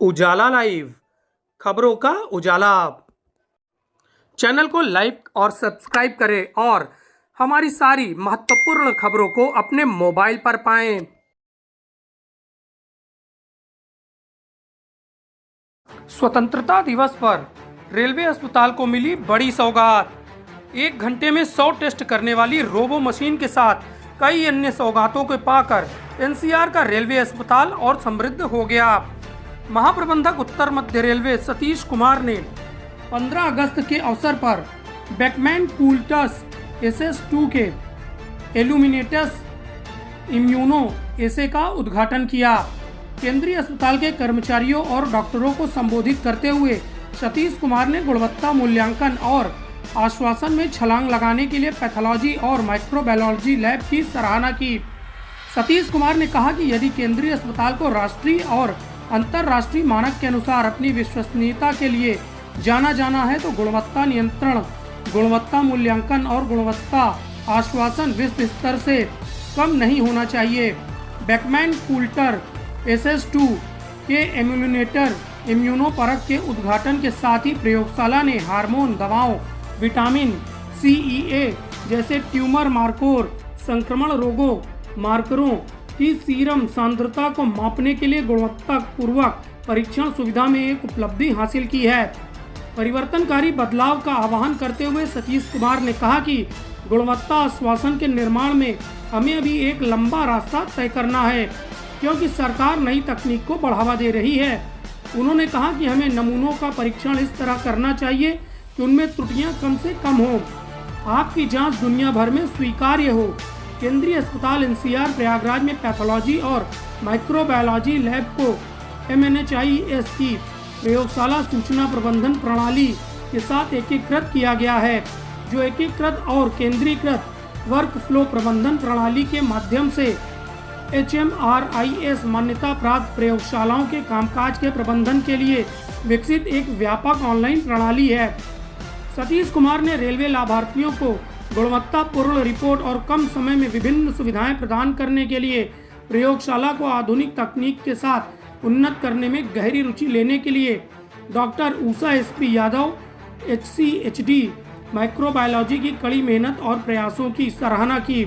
उजाला live खबरों का उजाला। Channel को लाइक और सब्सक्राइब करें और हमारी सारी महत्वपूर्ण खबरों को अपने मोबाइल पर पाएं। स्वतंत्रता दिवस पर रेलवे अस्पताल को मिली बड़ी सौगात। 1 घंटे में 100 टेस्ट करने वाली रोबो मशीन के साथ कई अन्य सौगातों को पाकर एनसीआर का रेलवे अस्पताल और समृद्ध हो गया। महाप्रबंधक उत्तर मध्य रेलवे सतीश कुमार ने 15 अगस्त के अवसर पर बेकमैन कूल्टस SS2 के इल्यूमिनेटस इम्यूनो एसे का उद्घाटन किया। केंद्रीय अस्पताल के कर्मचारियों और डॉक्टरों को संबोधित करते हुए सतीश कुमार ने गुणवत्ता मूल्यांकन और आश्वासन में छलांग लगाने के लिए पैथोलॉजी और माइक्रोबायोलॉजी लैब की सराहना की। सतीश कुमार ने कहा कि यदि केंद्रीय अस्पताल को राष्ट्रीय और अंतर्राष्ट्रीय मानक के अनुसार अपनी विश्वसनीयता के लिए जाना है तो गुणवत्ता नियंत्रण, गुणवत्ता मूल्यांकन और गुणवत्ता आश्वासन विश्व स्तर से कम नहीं होना चाहिए। बेकमैन कूल्टर SS2 के इम्यूनेटर इम्यूनो परख के उद्घाटन के साथ ही प्रयोगशाला ने हार्मोन दवाओं, विटामिन CEA जैसे ट्यूमर मार्कर, संक्रमण रोगों मार्करों की सीरम सांद्रता को मापने के लिए गुणवत्तापूर्वक परीक्षण सुविधा में एक उपलब्धि हासिल की है। परिवर्तनकारी बदलाव का आह्वान करते हुए सतीश कुमार ने कहा कि गुणवत्ता आश्वासन के निर्माण में हमें अभी एक लंबा रास्ता तय करना है, क्योंकि सरकार नई तकनीक को बढ़ावा दे रही है। उन्होंने कहा कि हमें नमूनों का परीक्षण इस तरह करना चाहिए कि उनमें त्रुटियां कम से कम हो, आपकी जांच दुनिया भर में स्वीकार्य हो। केंद्रीय अस्पताल NCR प्रयागराज में पैथोलॉजी और माइक्रोबायोलॉजी लैब को MNHIS की प्रयोगशाला सूचना प्रबंधन प्रणाली के साथ एकीकृत किया गया है, जो एकीकृत और केंद्रीकृत वर्क फ्लो प्रबंधन प्रणाली के माध्यम से HMRIS मान्यता प्राप्त प्रयोगशालाओं के कामकाज के प्रबंधन के लिए विकसित एक व्यापक ऑनलाइन प्रणाली है। सतीश कुमार ने रेलवे लाभार्थियों को गुणवत्तापूर्ण रिपोर्ट और कम समय में विभिन्न सुविधाएं प्रदान करने के लिए प्रयोगशाला को आधुनिक तकनीक के साथ उन्नत करने में गहरी रुचि लेने के लिए doctor Usha SP Yadav HCHD microbiology की कड़ी मेहनत और प्रयासों की सराहना की।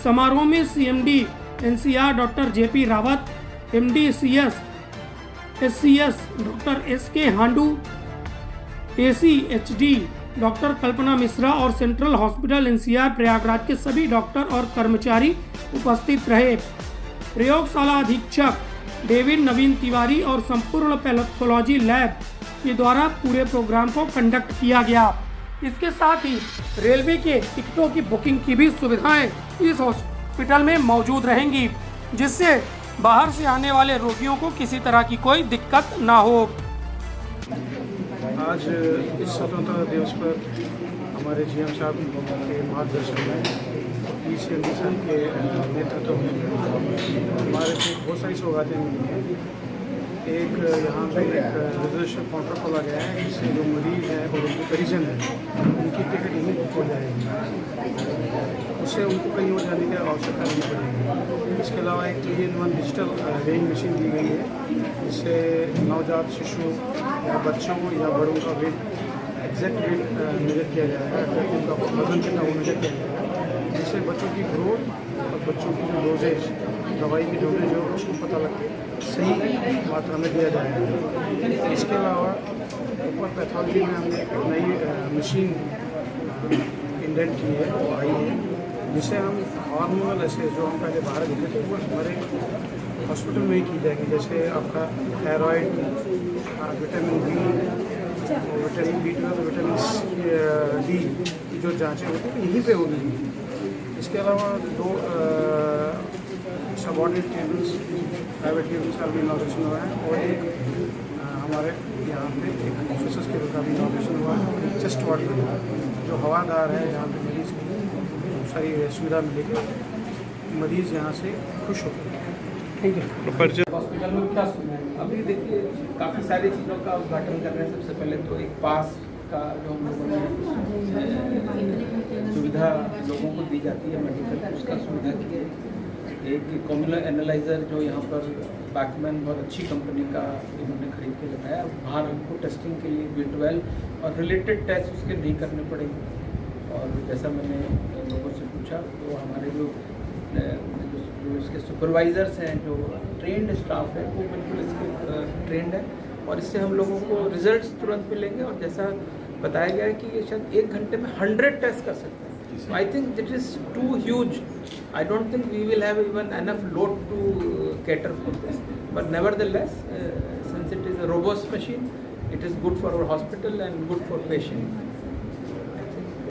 समारोह में CMD NCR doctor JP Rawat, MD CS SCS doctor SK हांडू, ACHD doctor कल्पना मिश्रा और सेंट्रल हॉस्पिटल NCR प्रयागराज के सभी डॉक्टर और कर्मचारी उपस्थित रहे। प्रयोगशाला अधीक्षक डेविड नवीन तिवारी और संपूर्ण पैथोलॉजी लैब के द्वारा पूरे प्रोग्राम को कंडक्ट किया गया। इसके साथ ही रेलवे के टिकटों की बुकिंग की भी सुविधाएं इस हॉस्पिटल में मौजूद रहेंगी, जिससे बाहर से आने वाले रोगियों को किसी तरह की कोई दिक्कत ना हो। आज इस स्वतंत्रता दिवस पर हमारे GM साहब के मार्गदर्शन में PCMD साहब के नेतृत्व में हमारे को बहुत सारी सौगातें मिली हैं। एक यहाँ पे एक रिजर्वेशन काउंटर खोला गया है, जिससे जो मरीज हैं और उनके परिजन हैं उनकी टिकट यहीं बुक हो जाएगी, उससे उनको कहीं और जाने की आवश्यकता नहीं पड़ेगी। इसके अलावा एक 3-in-1 डिजिटल वेइंग मशीन दी गई है, जिससे नवजात शिशु या बच्चों या बड़ों का वेट एग्जैक्ट वेट मेजर किया जाएगा, एग्जैक्ट उनका वजन कितना वो मेजर किया जाएगा, जिससे बच्चों की ग्रोथ और बच्चों की जो डोजेज, दवाई की डोजेज हो उसको पता लग के सही मात्रा में दिया जाएगा। इसके अलावा ऊपर पैथोलॉजी में हमने एक नई मशीन इंडेंट की है, वो आई है, जिससे हम हार्मोनल ऐसे जो हम पहले बाहर देखे थे वो हमारे हॉस्पिटल में ही की जाएगी। जैसे आपका thyroid, vitamin B, vitamin B12, vitamin D की जो जाँचें होती हैं यहीं पे होगी। इसके अलावा 2 सबऑर्डिनेट टेबल्स, प्राइवेट टेबल्स का भी इनॉग्रेशन हुआ है, और एक हमारे यहाँ पे एक ऑफिसर्स टेबल का भी इनॉग्रेशन हुआ है। चेस्ट वार्ड में जो हवादार है, जहाँ पे मरीज़ की सारी सुविधा मिलेगी, मरीज़ यहाँ से खुश होते हैं। ठीक है। हॉस्पिटल में क्या सुविधा है? अभी देखिए काफ़ी सारी चीज़ों का उद्घाटन कर रहे हैं। सबसे पहले तो एक पास का जो हम लोगों ने सुविधा लोगों को दी जाती है मेडिकल, उसका सुविधा की है। एक कॉम्युलर एनालाइज़र जो यहाँ पर बैकमैन बहुत अच्छी कंपनी का इन्होंने खरीद के लगाया। बाहर हमको टेस्टिंग के लिए B12 और रिलेटेड टेस्ट उसके नहीं करने पड़ेंगे। और जैसा मैंने लोगों से पूछा तो हमारे जो इसके सुपरवाइज़र्स हैं, जो ट्रेंड स्टाफ है, वो बिल्कुल इसके ट्रेंड है और इससे हम लोगों को रिजल्ट्स तुरंत मिलेंगे। और जैसा बताया गया है कि ये शायद 1 घंटे में 100 टेस्ट कर सकते हैं। I think this is too huge. I don't think we will have even enough load to cater for this, but nevertheless, since it is a robust machine, it is good for our hospital and good for patient.